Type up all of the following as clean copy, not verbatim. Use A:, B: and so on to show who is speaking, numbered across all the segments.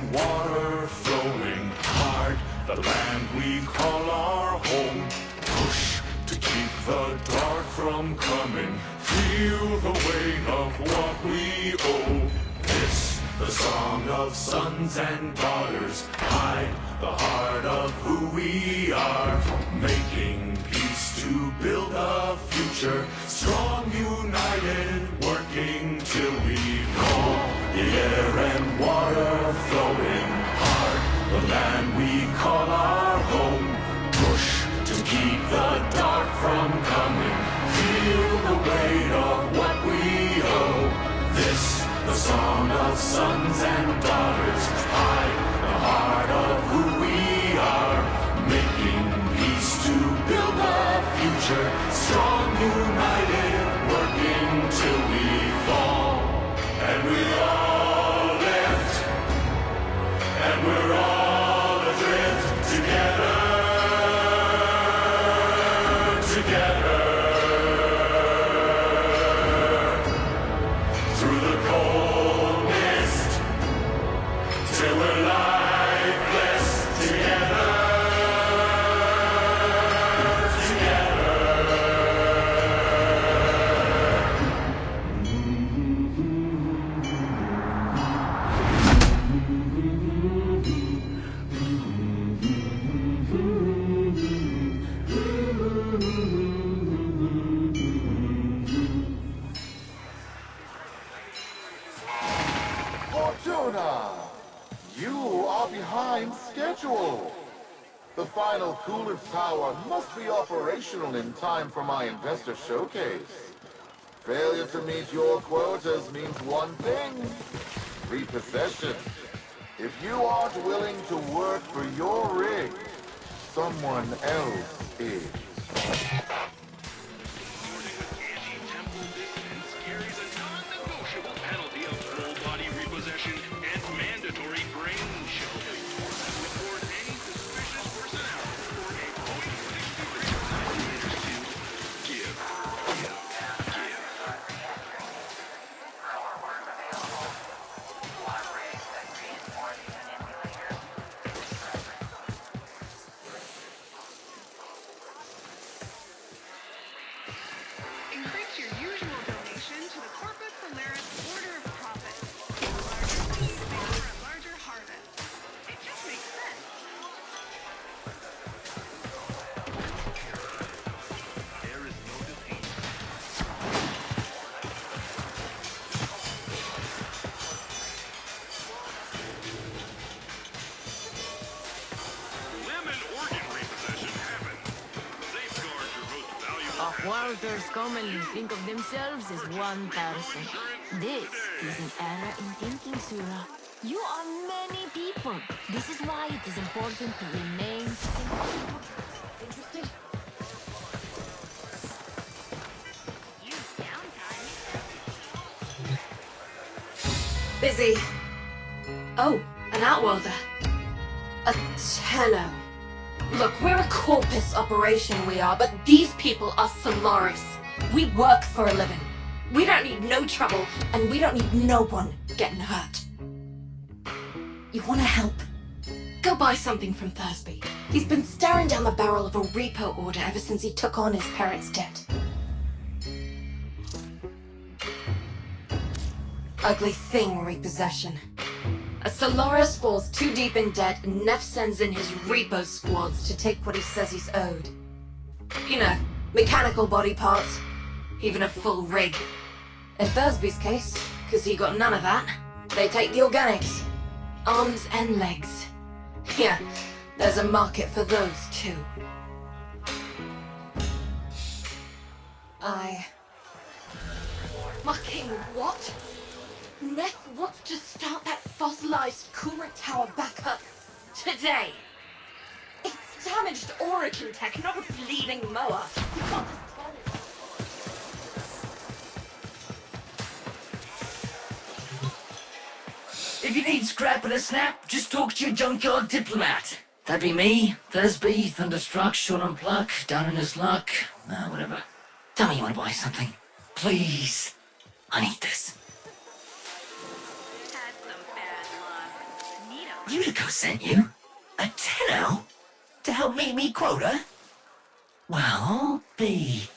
A: and water flowing hard, the land we call our home. Push to keep the dark from coming, feel the weight of what we owe. This, the song of sons and daughters, hide the heart of who we are, making peace to build a future, strong, united, working till we fall. The air and water flowing hard, the land we call our home. Push to keep the dark from coming, feel the weight of what we owe. This, the song of sons and daughters, hide the heart of who we are, making peace to build a future, strong, united, working till we fall. And we all lift, and we're all adrift together, together. Through the cold mist, till we're lifeless together, together.
B: Fortuna! You are behind schedule. The final coolant tower must be operational in time for my investor showcase. Failure to meet your quotas means one thing: repossession. If you aren't willing to work for your rig, someone else is.
C: Anti-temple dissonance carries a non-negotiable penalty of full-body repossession and mandatory brain shelving. Report any suspicious personnel for a Boeing 63 to give.
D: Increase your usual donation to the Corpus Solaris Order of Profit. The larger seeds make for a larger harvest. It just makes sense.
C: There is no defeat. Limb and organ repossession happen. Safeguard your most valuable
E: Off-worlders commonly think of themselves as one person. This is an error in thinking, Surah. You are many people. This is why it is important to remain simple. Interested?
D: You downtime.
F: Busy. Oh, an outworlder. A Tenno. Look, we're a Corpus operation, we are, but these people are Solaris. We work for a living. We don't need no trouble, and we don't need no one getting hurt. You wanna help? Go buy something from Thursby. He's been staring down the barrel of a repo order ever since he took on his parents' debt. Ugly thing, repossession. A Solaris falls too deep in debt and Neff sends in his repo squads to take what he says he's owed. You know, mechanical body parts, even a full rig. In Thursby's case, because he got none of that, they take the organics. Arms and legs. Yeah, there's a market for those too. Fucking what? Neff wants to start that fossilized coolant tower back up today. It's damaged Origin tech, not a bleeding mower. You can't just tell it.
G: If you need scrap and a snap, just talk to your junkyard diplomat. That'd be me, Thursby, Thunderstruck, short on pluck, down in his luck, whatever. Tell me you want to buy something. Please. I need this.
D: Had some bad luck. Need a
G: Eudico sent you? A tenno? To help meet me quota? Well, B.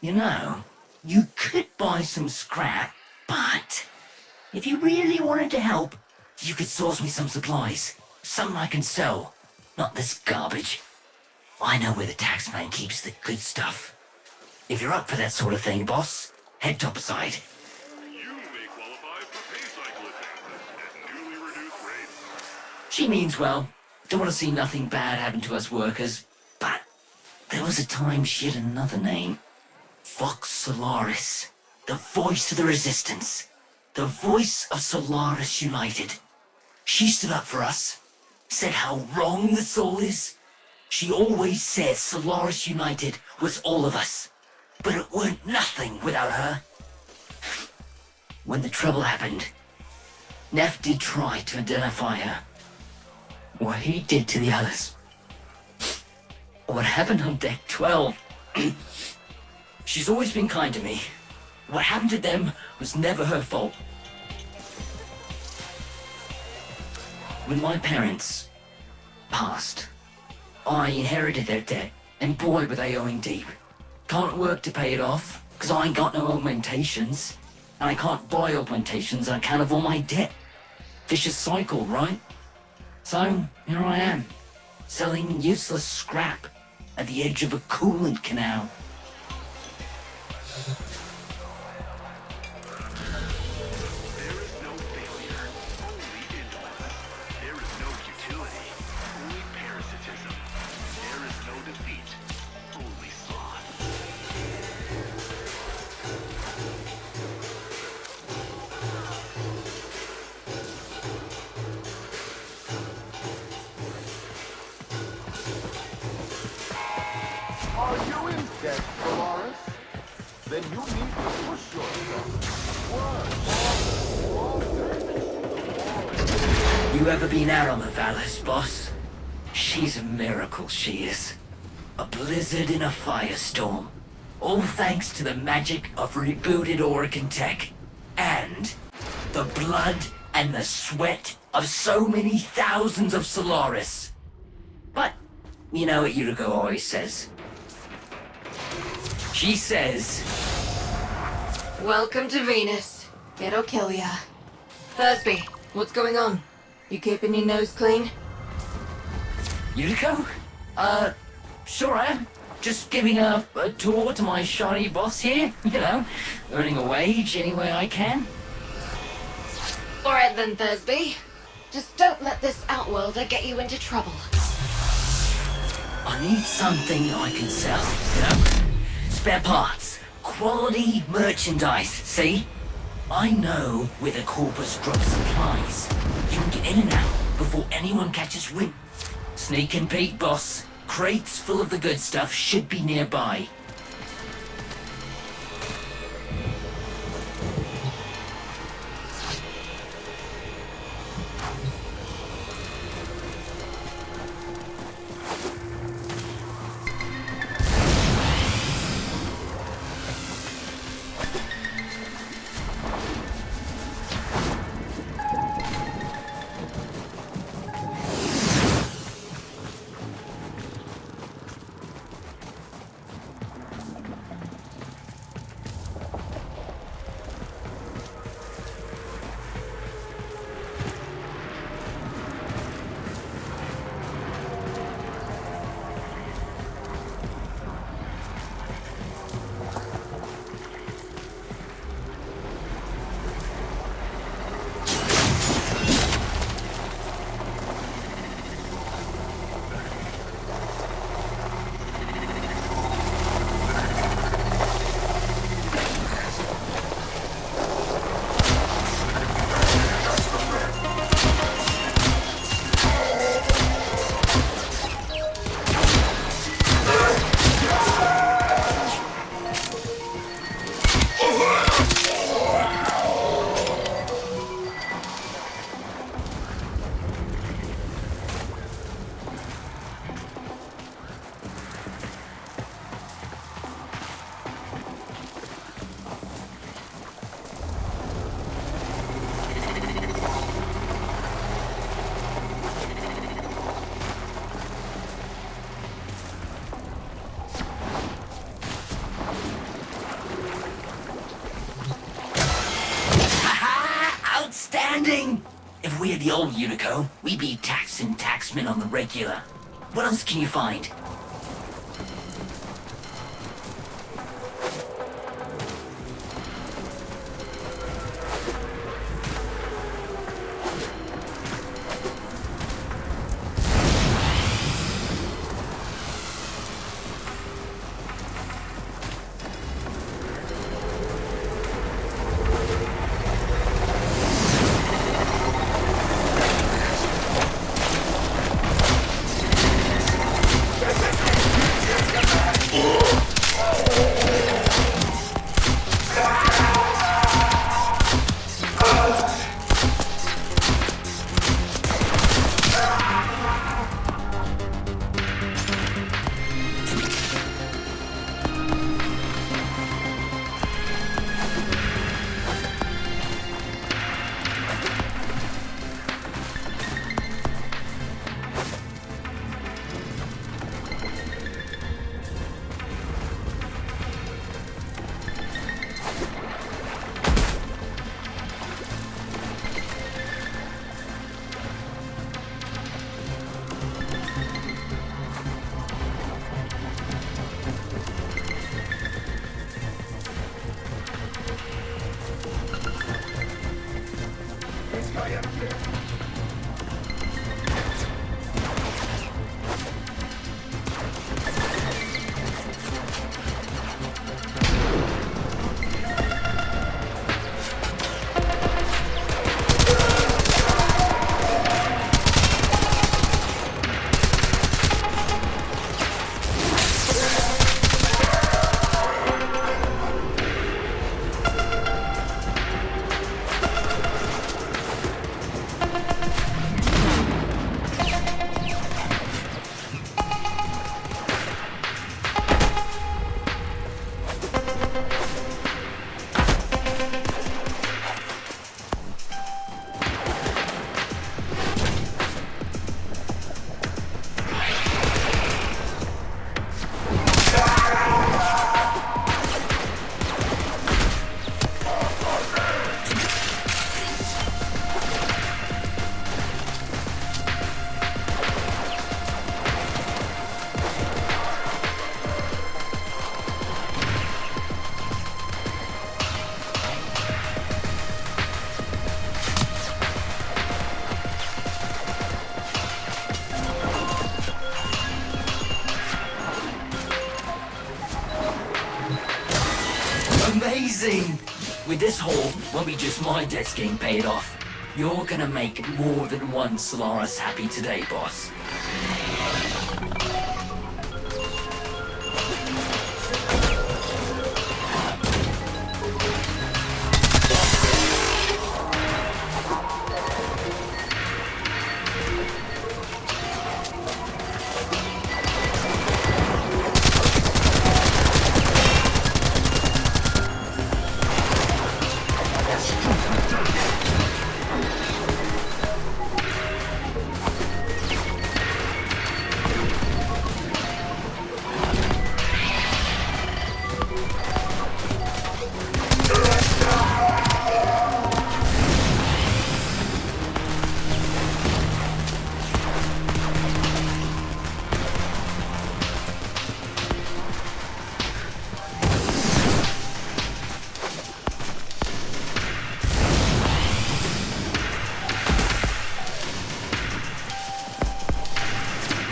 G: You know, you could buy some scrap, but if you really wanted to help, you could source me some supplies. Something I can sell. Not this garbage. I know where the taxman keeps the good stuff. If you're up for that sort of thing, boss, head topside.
C: You may qualify for pay cycle advances at newly reduced rates.
G: She means well. Don't want to see nothing bad happen to us workers. But there was a time she had another name. Vox Solaris. The voice of the resistance. The voice of Solaris United. She stood up for us. Said how wrong this all is. She always said Solaris United was all of us. But it weren't nothing without her. When the trouble happened, Neff did try to identify her. What he did to the others. What happened on deck 12. She's always been kind to me. What happened to them was never her fault. When my parents passed, I inherited their debt, and boy were they owing deep. Can't work to pay it off, cause I ain't got no augmentations. And I can't buy augmentations on account of all my debt. Vicious cycle, right? So, here I am, selling useless scrap at the edge of a coolant canal.
C: There is no failure, only indolence. There is no utility, only parasitism. There is no defeat, only sloth.
B: Are you in debt, Solaris? Then you need to push yourself.
G: You ever been out on the Vallis, boss? She's a miracle, she is. A blizzard in a firestorm. All thanks to the magic of rebooted Oregon tech. And the blood and the sweat of so many thousands of Solaris. But, you know what Eudico always says? She says,
F: Welcome to Venus. It'll kill ya. Thursby, what's going on? You keeping your nose clean?
G: Eudico? Sure I am. Just giving a tour to my shiny boss here, you know, earning a wage any way I can.
F: Alright then, Thursby. Just don't let this outworlder get you into trouble.
G: I need something I can sell, you know? Spare parts, quality merchandise, see? I know where the Corpus drops supplies. You can get in and out before anyone catches wind. Sneak and peek, boss. Crates full of the good stuff should be nearby. old Eudico. We be taxing taxmen on the regular. What else can you find? Amazing! With this haul, won't be just my debts getting paid off. You're gonna make more than one Solaris happy today, boss.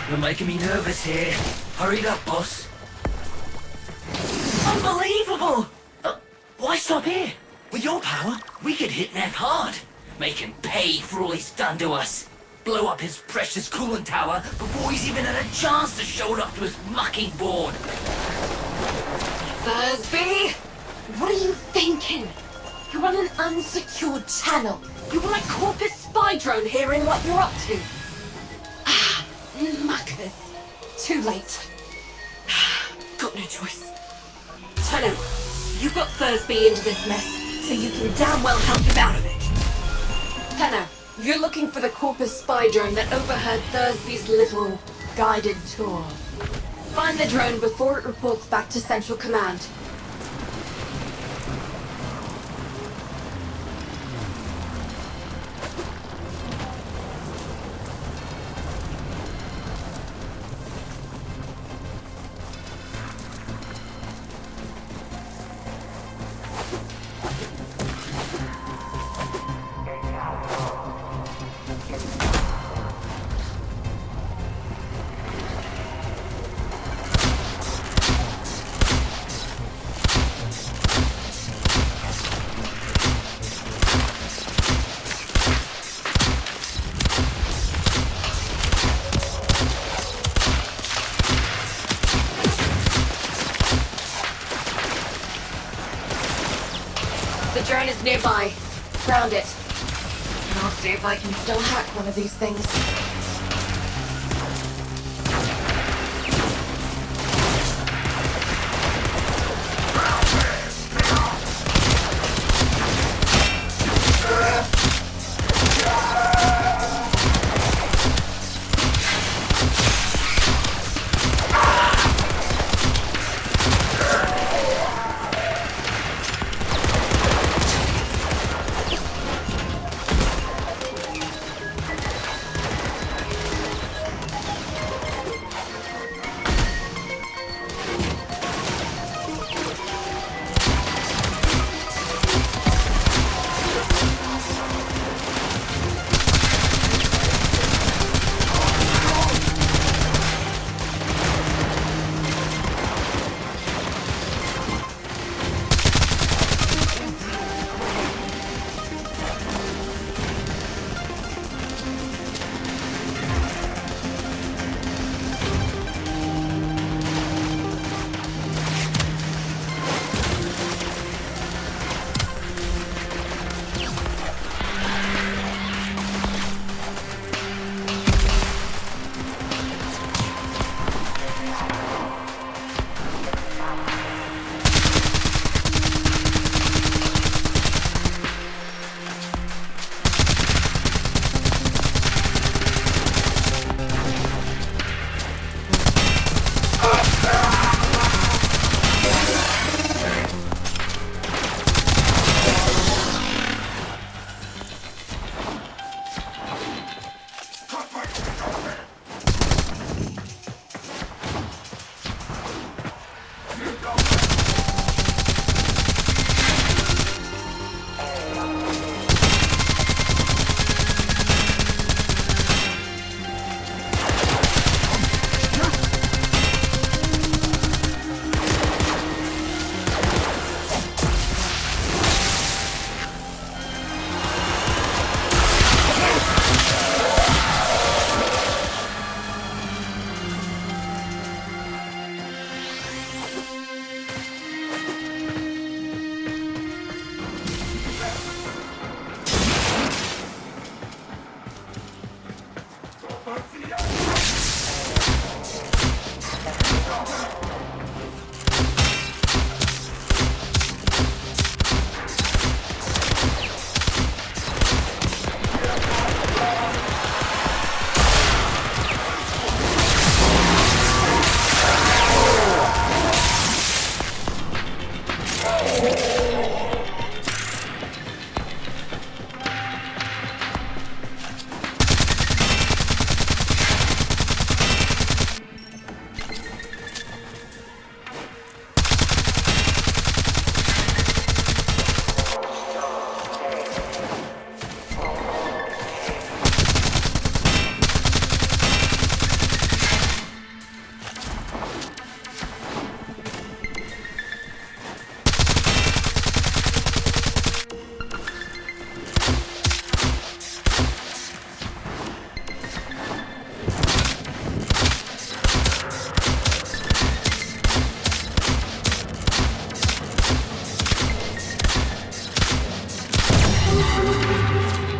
G: You're making me nervous here. Hurry it up, boss. Unbelievable! Why stop here? With your power, we could hit Neff hard. Make him pay for all he's done to us. Blow up his precious coolant tower before he's even had a chance to show it off to his mucking board.
F: Thursby! What are you thinking? You're on an unsecured channel. You want a Corpus spy drone hearing what you're up to. Ah, muckers. Too late. Got no choice. Tenno, you got Thursby into this mess, so you can damn well help him out of it. Tenno, you're looking for the Corpus spy drone that overheard Thursby's little guided tour. Find the drone before it reports back to Central Command. Nearby. Ground it. And I'll see if I can still hack one of these things.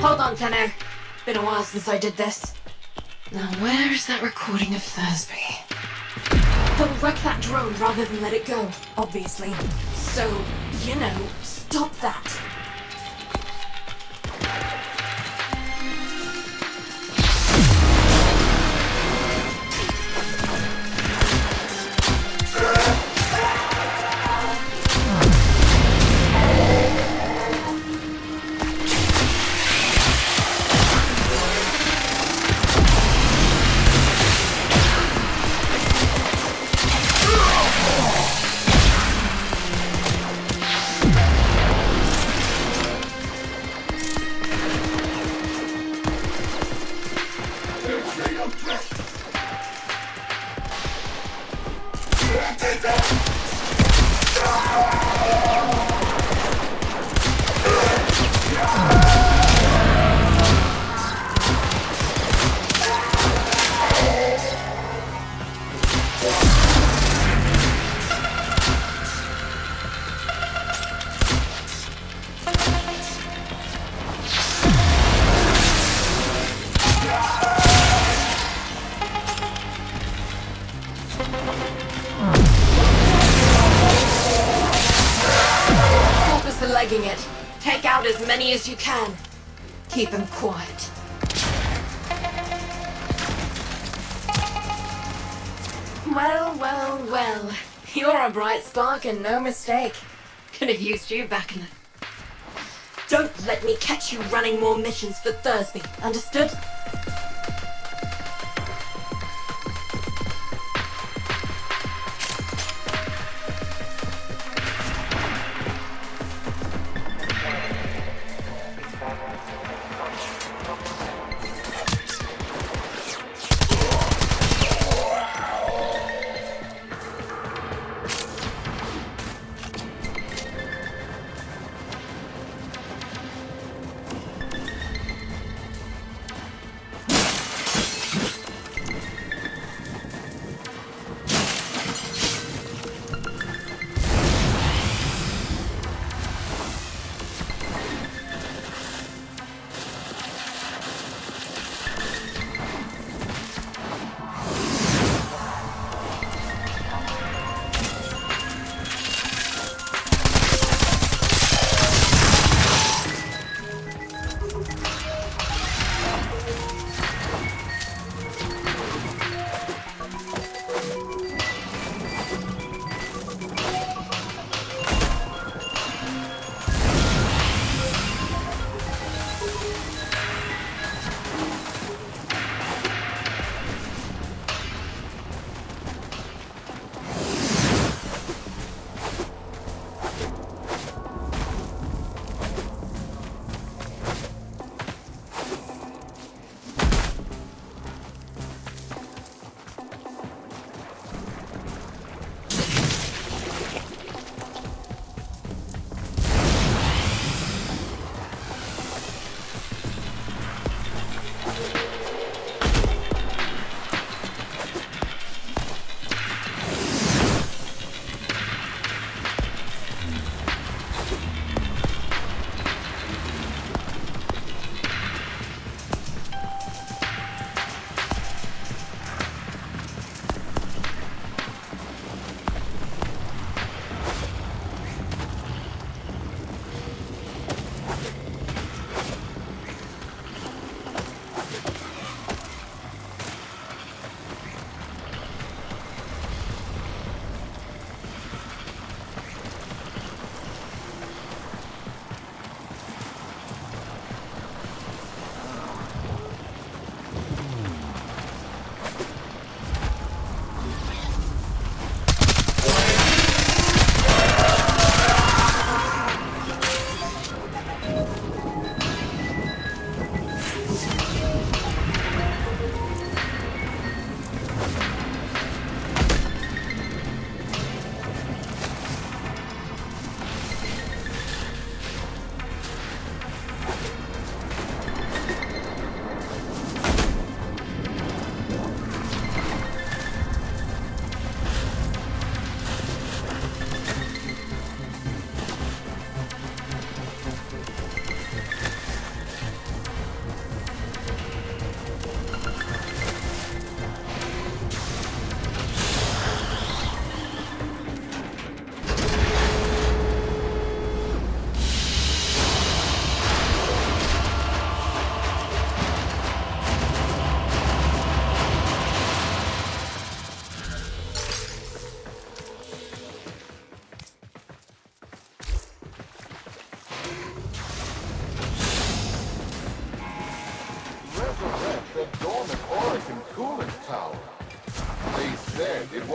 F: Hold on, Tenor. Been a while since I did this. Now where's that recording of Thursby? They'll wreck that drone rather than let it go, obviously. So, you know, stop that. taking it. Take out as many as you can. Keep them quiet. Well. You're a bright spark and no mistake. Could have used you back in the... Don't let me catch you running more missions for Thursby, understood?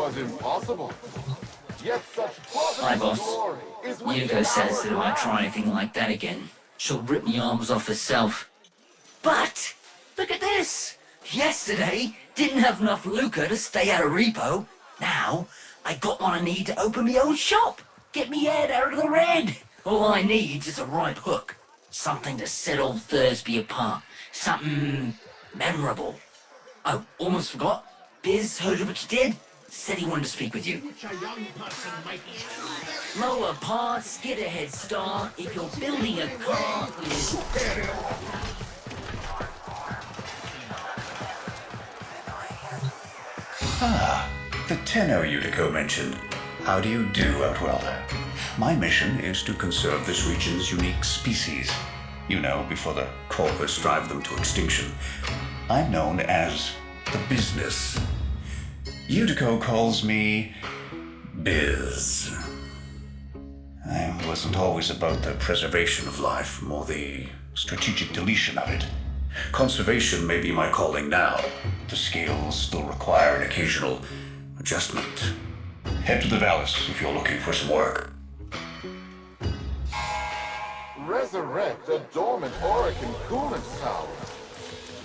B: was impossible. Yet such
G: Hi, boss.
B: glory is with
G: Eudico says that if I try anything like that again, she'll rip me arms off herself. But, look at this! Yesterday, didn't have enough lucre to stay out of repo. Now, I got what I need to open my own shop. Get me head out of the red. All I need is a right hook. Something to set old Thursby apart. Something memorable. Oh, almost forgot. Biz heard of what you did. Said he wanted to speak with you. Lower parts, get a head start. If you're building a car with...
H: Ah, the tenor Eudico mentioned. How do you do, Outwelder? My mission is to conserve this region's unique species. You know, before the Corpus drive them to extinction. I'm known as the Business. Eudico calls me Biz. I wasn't always about the preservation of life, more the strategic deletion of it. Conservation may be my calling now, but the scales still require an occasional adjustment. Head to the Vallis if you're looking for some work.
B: Resurrect a dormant Orican coolant tower.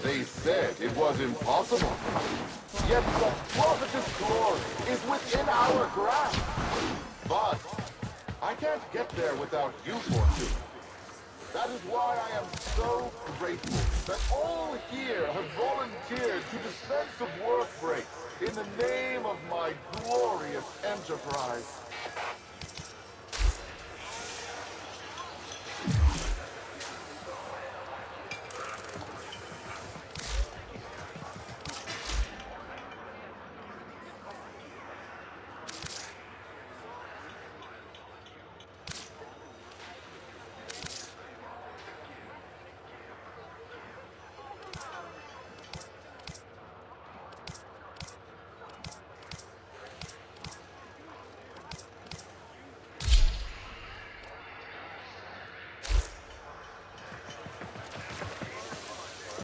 B: They said it was impossible. Yet the prophetess glory is within our grasp. But I can't get there without you, Fortuna. That is why I am so grateful that all here have volunteered to dispense of work breaks in the name of my glorious enterprise.